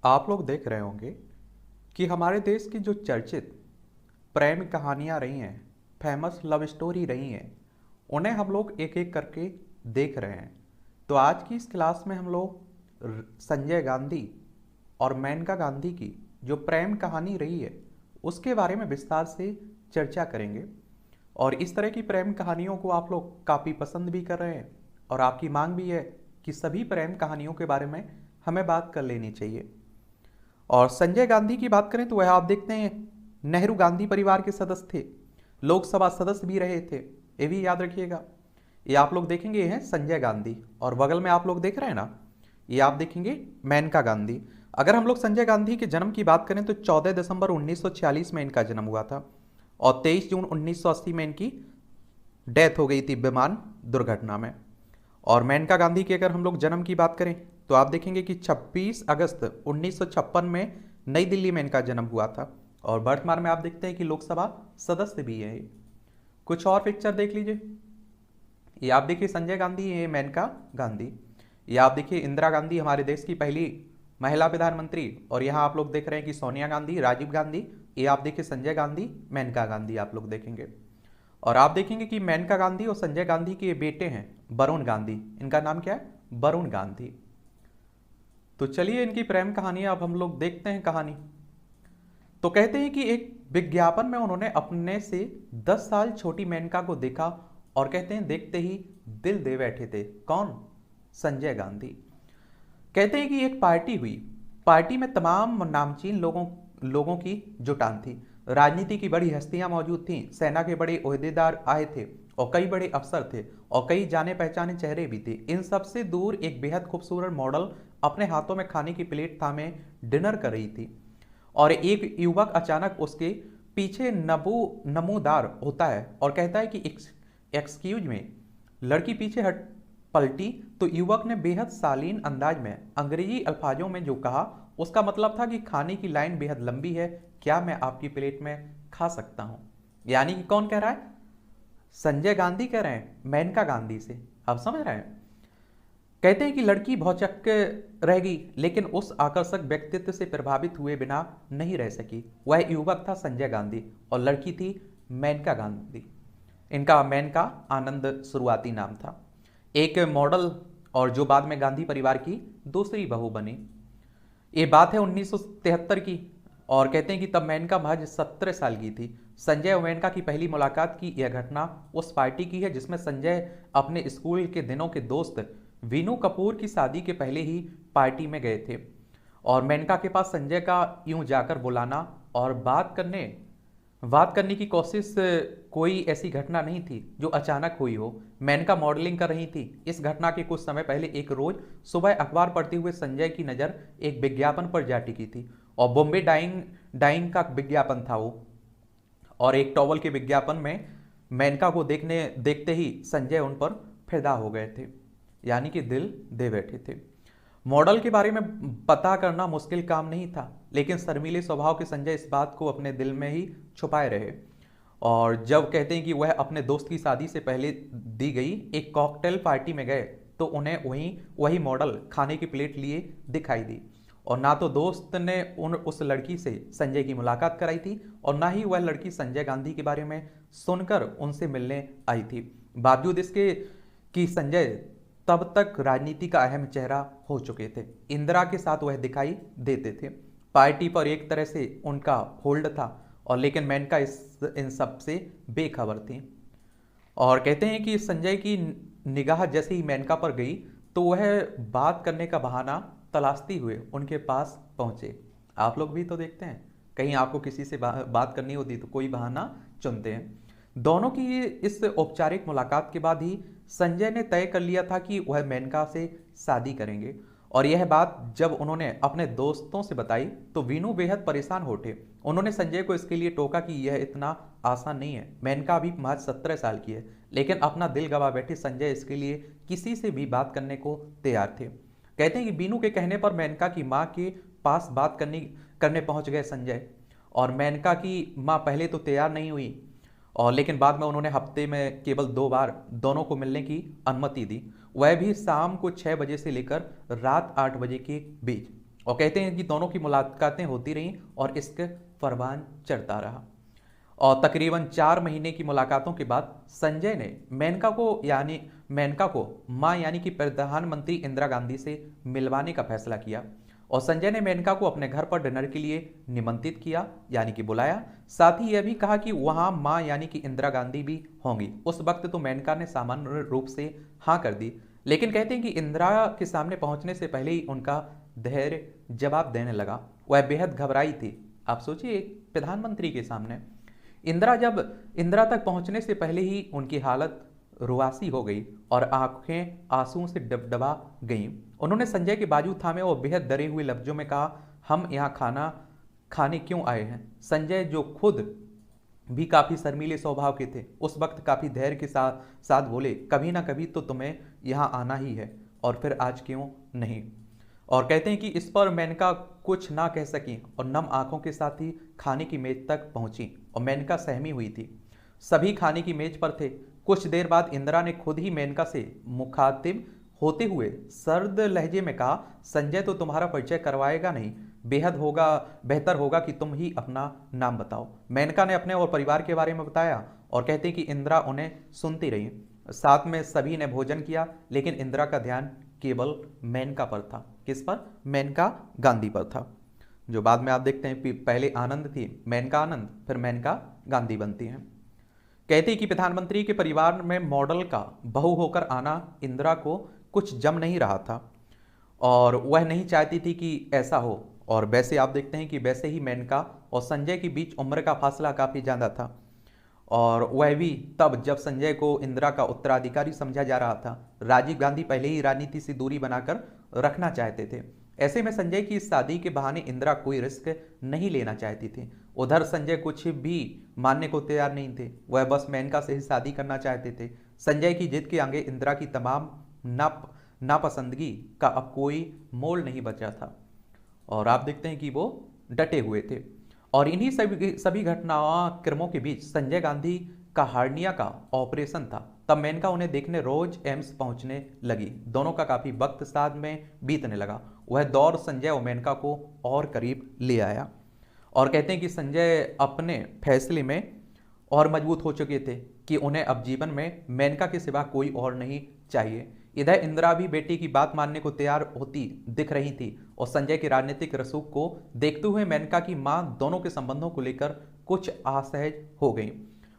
आप लोग देख रहे होंगे कि हमारे देश की जो चर्चित प्रेम कहानियाँ रही हैं, फेमस लव स्टोरी रही हैं, उन्हें हम लोग एक एक करके देख रहे हैं। तो आज की इस क्लास में हम लोग संजय गांधी और मेनका गांधी की जो प्रेम कहानी रही है उसके बारे में विस्तार से चर्चा करेंगे। और इस तरह की प्रेम कहानियों को आप लोग काफ़ी पसंद भी कर रहे हैं और आपकी मांग भी है कि सभी प्रेम कहानियों के बारे में हमें बात कर लेनी चाहिए। और संजय गांधी की बात करें तो वह आप देखते हैं नेहरू गांधी परिवार के सदस्य थे, लोकसभा सदस्य भी रहे थे। ये भी याद रखिएगा। ये आप लोग देखेंगे, ये हैं संजय गांधी और बगल में आप लोग देख रहे हैं ना, ये आप देखेंगे मेनका गांधी। अगर हम लोग संजय गांधी के जन्म की बात करें तो 14 दिसंबर 1946 में इनका जन्म हुआ था और 23 जून 1980 में इनकी डेथ हो गई थी विमान दुर्घटना में। और मेनका गांधी के अगर हम लोग जन्म की बात करें तो आप देखेंगे कि 26 अगस्त 1956 में नई दिल्ली में इनका जन्म हुआ था और वर्तमान में आप देखते हैं कि लोकसभा सदस्य भी है। कुछ और पिक्चर देख लीजिए। ये आप देखिए संजय गांधी, ये मेनका गांधी। ये आप देखिए इंदिरा गांधी, हमारे देश की पहली महिला प्रधानमंत्री। और यहाँ आप लोग देख रहे हैं कि सोनिया गांधी, राजीव गांधी। ये आप देखिए संजय गांधी, मेनका गांधी आप लोग देखेंगे। और आप देखेंगे कि मेनका गांधी और संजय गांधी के बेटे हैं वरुण गांधी। इनका नाम क्या है? वरुण गांधी। तो चलिए इनकी प्रेम कहानी अब हम लोग देखते हैं कहानी। तो कहते हैं कि एक विज्ञापन में उन्होंने अपने से 10 साल छोटी मेनका को देखा और कहते हैं देखते ही दिल दे बैठे थे। कौन? संजय गांधी। कहते हैं कि एक पार्टी हुई, पार्टी में तमाम नामचीन लोगों की जुटान थी। राजनीति की बड़ी हस्तियां मौजूद थीं, सेना के बड़े ओहदेदार आए थे और कई बड़े अफसर थे और कई जाने पहचाने चेहरे भी थे। इन सबसे दूर एक बेहद खूबसूरत मॉडल अपने हाथों में खाने की प्लेट थामे डिनर कर रही थी और एक युवक अचानक उसके पीछे नमूदार होता है और कहता है कि एक्सक्यूज में। लड़की पीछे हट पलटी तो युवक ने बेहद शालीन अंदाज में अंग्रेजी अल्फाजों में जो कहा उसका मतलब था कि खाने की लाइन बेहद लंबी है, क्या मैं आपकी प्लेट में खा सकता हूं? यानी कि कौन कह रहा है? संजय गांधी कह रहे हैं मेनका गांधी से। आप समझ रहे हैं? कहते हैं कि लड़की भौचक्के रह गई लेकिन उस आकर्षक व्यक्तित्व से प्रभावित हुए बिना नहीं रह सकी। वह युवक था संजय गांधी और लड़की थी मेनका गांधी। इनका मेनका आनंद शुरुआती नाम था, एक मॉडल और जो बाद में गांधी परिवार की दूसरी बहू बनी। ये बात है 1973 की और कहते हैं कि तब मेनका महज 17 साल की थी। संजय और मेनका की पहली मुलाकात की यह घटना उस पार्टी की है जिसमें संजय अपने स्कूल के दिनों के दोस्त वीनू कपूर की शादी के पहले ही पार्टी में गए थे और मेनका के पास संजय का यूं जाकर बुलाना और बात करने की कोशिश, कोई ऐसी घटना नहीं थी जो अचानक हुई हो। मेनका मॉडलिंग कर रही थी। इस घटना के कुछ समय पहले एक रोज सुबह अखबार पढ़ते हुए संजय की नज़र एक विज्ञापन पर जा टिकी थी और बॉम्बे डाइंग का विज्ञापन था वो। और एक टॉवल के विज्ञापन में मेनका को देखते ही संजय उन पर फिदा हो गए थे, यानी कि दिल दे बैठे थे। मॉडल के बारे में पता करना मुश्किल काम नहीं था लेकिन शर्मीले स्वभाव के संजय इस बात को अपने दिल में ही छुपाए रहे। और जब कहते हैं कि वह अपने दोस्त की शादी से पहले दी गई एक कॉकटेल पार्टी में गए तो उन्हें वही मॉडल खाने की प्लेट लिए दिखाई दी और ना तो दोस्त ने उस लड़की से संजय की मुलाकात कराई थी और ना ही वह लड़की संजय गांधी के बारे में सुनकर उनसे मिलने आई थी। बावजूद इसके कि संजय तब तक राजनीति का अहम चेहरा हो चुके थे, इंदिरा के साथ वह दिखाई देते थे। पार्टी पर एक तरह से उनका होल्ड था और लेकिन मेनका इन सब से बेखबर थी। और कहते हैं कि संजय की निगाह जैसे ही मेनका पर गई तो वह बात करने का बहाना तलाशती हुए उनके पास पहुंचे। आप लोग भी तो देखते हैं, कहीं आपको किसी से बात करनी होती तो कोई बहाना चुनते हैं। दोनों की इस औपचारिक मुलाकात के बाद ही संजय ने तय कर लिया था कि वह मेनका से शादी करेंगे और यह बात जब उन्होंने अपने दोस्तों से बताई तो वीनू बेहद परेशान हो उठे। उन्होंने संजय को इसके लिए टोका कि यह इतना आसान नहीं है, मेनका अभी महज 17 साल की है। लेकिन अपना दिल गवा बैठे संजय इसके लिए किसी से भी बात करने को तैयार थे। कहते हैं कि बीनू के कहने पर मेनका की माँ के पास बात करने पहुंच गए संजय और मेनका की माँ पहले तो तैयार नहीं हुई और लेकिन बाद में उन्होंने हफ्ते में केवल 2 बार दोनों को मिलने की अनुमति दी, वह भी शाम को 6 बजे से लेकर रात 8 बजे के बीच। और कहते हैं कि दोनों की मुलाकातें होती रहीं और इश्क परवान चढ़ता रहा। और तकरीबन 4 महीने की मुलाकातों के बाद संजय ने मेनका को मां यानी कि प्रधानमंत्री इंदिरा गांधी से मिलवाने का फैसला किया। और संजय ने मेनका को अपने घर पर डिनर के लिए निमंत्रित किया यानी कि बुलाया। साथ ही यह भी कहा कि वहां मां यानी कि इंदिरा गांधी भी होंगी। उस वक्त तो मेनका ने सामान्य रूप से हाँ कर दी, लेकिन कहते हैं कि इंदिरा के सामने पहुंचने से पहले ही उनका धैर्य जवाब देने लगा। वह बेहद घबराई थी। आप सोचिए, एक प्रधानमंत्री के सामने इंदिरा तक पहुंचने से पहले ही उनकी हालत रुआसी हो गई और आंखें आंसुओं से डबडबा गईं। उन्होंने संजय के बाजू थामे और बेहद डरे हुए लफ्जों में कहा, हम यहाँ खाना खाने क्यों आए हैं? संजय, जो खुद भी काफी शर्मीले स्वभाव के थे, उस वक्त काफी धैर्य के साथ बोले, कभी ना कभी तो तुम्हें यहाँ आना ही है, और फिर आज क्यों नहीं? और कहते हैं कि इस पर मेनका कुछ ना कह सकी और नम आंखों के साथ ही खाने की मेज तक पहुंची। और मेनका सहमी हुई थी। सभी खाने की मेज पर थे। कुछ देर बाद इंदिरा ने खुद ही मेनका से मुखातिब होते हुए सर्द लहजे में कहा, संजय तो तुम्हारा परिचय करवाएगा नहीं, बेहतर होगा कि तुम ही अपना नाम बताओ। मेनका ने अपने और परिवार के बारे में बताया और कहते हैं कि इंदिरा उन्हें सुनती रही। साथ में सभी ने भोजन किया, लेकिन इंदिरा का ध्यान केवल मेनका पर था। किस पर? मेनका गांधी पर था, जो बाद में आप देखते हैं पहले आनंद थी, मेनका आनंद, फिर मेनका गांधी बनती हैं। कहते हैं कि प्रधानमंत्री के परिवार में मॉडल का बहू होकर आना इंदिरा को कुछ जम नहीं रहा था और वह नहीं चाहती थी कि ऐसा हो। और वैसे आप देखते हैं कि वैसे ही मेनका और संजय के बीच उम्र का फासला काफ़ी ज़्यादा था, और वह भी तब जब संजय को इंदिरा का उत्तराधिकारी समझा जा रहा था। राजीव गांधी पहले ही राजनीति से दूरी बनाकर रखना चाहते थे। ऐसे में संजय की इस शादी के बहाने इंदिरा कोई रिस्क नहीं लेना चाहती थी। उधर संजय कुछ भी मानने को तैयार नहीं थे। वह बस मेनका से ही शादी करना चाहते थे। संजय की जिद के आगे इंदिरा की तमाम नापसंदगी का अब कोई मोल नहीं बचा था, और आप देखते हैं कि वो डटे हुए थे। और इन्हीं सभी घटनाक्रमों के बीच संजय गांधी का हार्निया का ऑपरेशन था। तब मेनका उन्हें देखने रोज एम्स पहुंचने लगी। दोनों का काफी वक्त साथ में बीतने लगा। वह दौर संजय और मेनका को और करीब ले आया। और कहते हैं कि संजय अपने फैसले में और मजबूत हो चुके थे कि उन्हें अब जीवन में मेनका के सिवा कोई और नहीं चाहिए। इधर इंदिरा भी बेटी की बात मानने को तैयार होती दिख रही थी, और संजय के राजनीतिक रसूख को देखते हुए मेनका की मां दोनों के संबंधों को लेकर कुछ असहज हो गई।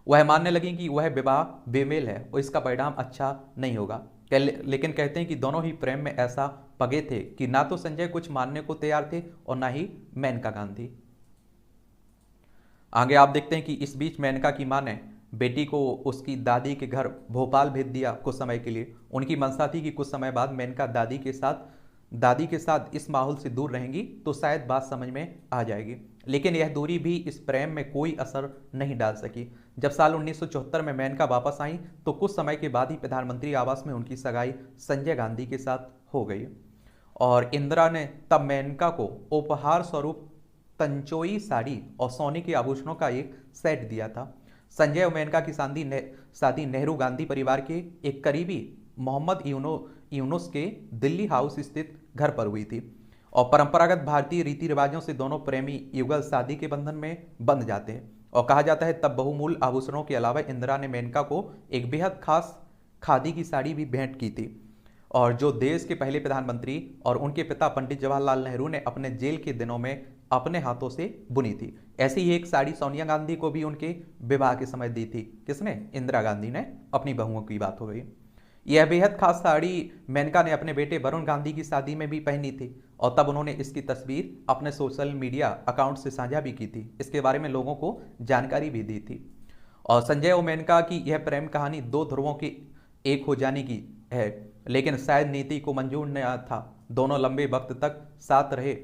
वह मानने लगी कि वह विवाह बेमेल है और इसका परिणाम अच्छा नहीं होगा। लेकिन कहते हैं कि दोनों ही प्रेम में ऐसा पगे थे कि ना तो संजय कुछ मानने को तैयार थे और ना ही मेनका गांधी। आगे आप देखते हैं कि इस बीच मेनका की मां ने बेटी को उसकी दादी के घर भोपाल भेज दिया कुछ समय के लिए। उनकी मंशा थी कि कुछ समय बाद मेनका दादी के साथ इस माहौल से दूर रहेंगी तो शायद बात समझ में आ जाएगी। लेकिन यह दूरी भी इस प्रेम में कोई असर नहीं डाल सकी। जब साल 1974 में मेनका वापस आई तो कुछ समय के बाद ही प्रधानमंत्री आवास में उनकी सगाई संजय गांधी के साथ हो गई। और इंदिरा ने तब मेनका को उपहार स्वरूप तंचोई साड़ी और सोने के आभूषणों का एक सेट दिया था। संजय और मेनका की शादी नेहरू गांधी परिवार के एक करीबी मोहम्मद यूनुस के दिल्ली हाउस स्थित घर पर हुई थी। और परंपरागत भारतीय रीति रिवाजों से दोनों प्रेमी युगल शादी के बंधन में बंध जाते हैं। और कहा जाता है तब बहुमूल्य आभूषणों के अलावा इंदिरा ने मेनका को एक बेहद खास खादी की साड़ी भी भेंट की थी, और जो देश के पहले प्रधानमंत्री और उनके पिता पंडित जवाहरलाल नेहरू ने अपने जेल के दिनों में अपने हाथों से बुनी थी। ऐसी ही एक साड़ी सोनिया गांधी को भी उनके विवाह के समय दी थी। किसने? इंदिरा गांधी ने। अपनी बहुओं की बात हो गई। यह बेहद खास साड़ी मेनका ने अपने बेटे वरुण गांधी की शादी में भी पहनी थी, और तब उन्होंने इसकी तस्वीर अपने सोशल मीडिया अकाउंट से साझा भी की थी। इसके बारे में लोगों को जानकारी भी दी थी। और संजय और मेनका की यह प्रेम कहानी दो ध्रुवों की एक हो जाने की है, लेकिन शायद नीति को मंजूर न था। दोनों लंबे वक्त तक साथ रहे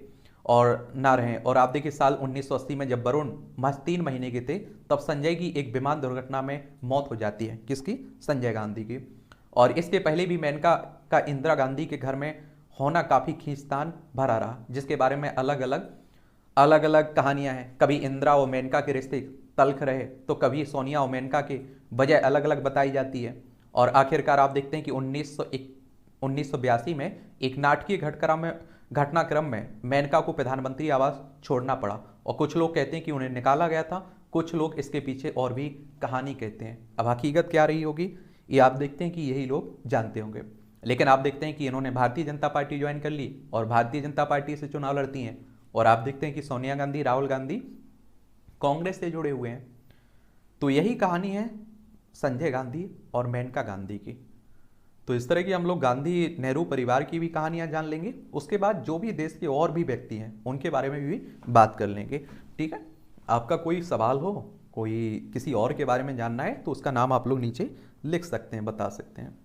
और ना रहे। और आप देखिए साल 1980 में जब वरुण महज 3 महीने के थे तब संजय की एक विमान दुर्घटना में मौत हो जाती है। किसकी? संजय गांधी की। और इसके पहले भी मेनका का इंदिरा गांधी के घर में होना काफ़ी खींचतान भरा रहा, जिसके बारे में अलग अलग कहानियां हैं। कभी इंदिरा और मेनका के रिश्ते तल्ख रहे तो कभी सोनिया और मेनका के बजाय अलग अलग बताई जाती है। और आखिरकार आप देखते हैं कि 1982 में एक नाटकीय घटनाक्रम में मेनका को प्रधानमंत्री आवास छोड़ना पड़ा, और कुछ लोग कहते हैं कि उन्हें निकाला गया था, कुछ लोग इसके पीछे और भी कहानी कहते हैं। अब हकीकत क्या रही होगी ये आप देखते हैं कि यही लोग जानते होंगे। लेकिन आप देखते हैं कि इन्होंने भारतीय जनता पार्टी ज्वाइन कर ली और भारतीय जनता पार्टी से चुनाव लड़ती हैं, और आप देखते हैं कि सोनिया गांधी, राहुल गांधी कांग्रेस से जुड़े हुए हैं। तो यही कहानी है संजय गांधी और मेनका गांधी की। तो इस तरह की हम लोग गांधी नेहरू परिवार की भी कहानियां जान लेंगे, उसके बाद जो भी देश के और भी व्यक्ति हैं उनके बारे में भी बात कर लेंगे। ठीक है, आपका कोई सवाल हो, कोई किसी और के बारे में जानना है तो उसका नाम आप लोग नीचे लिख सकते हैं, बता सकते हैं।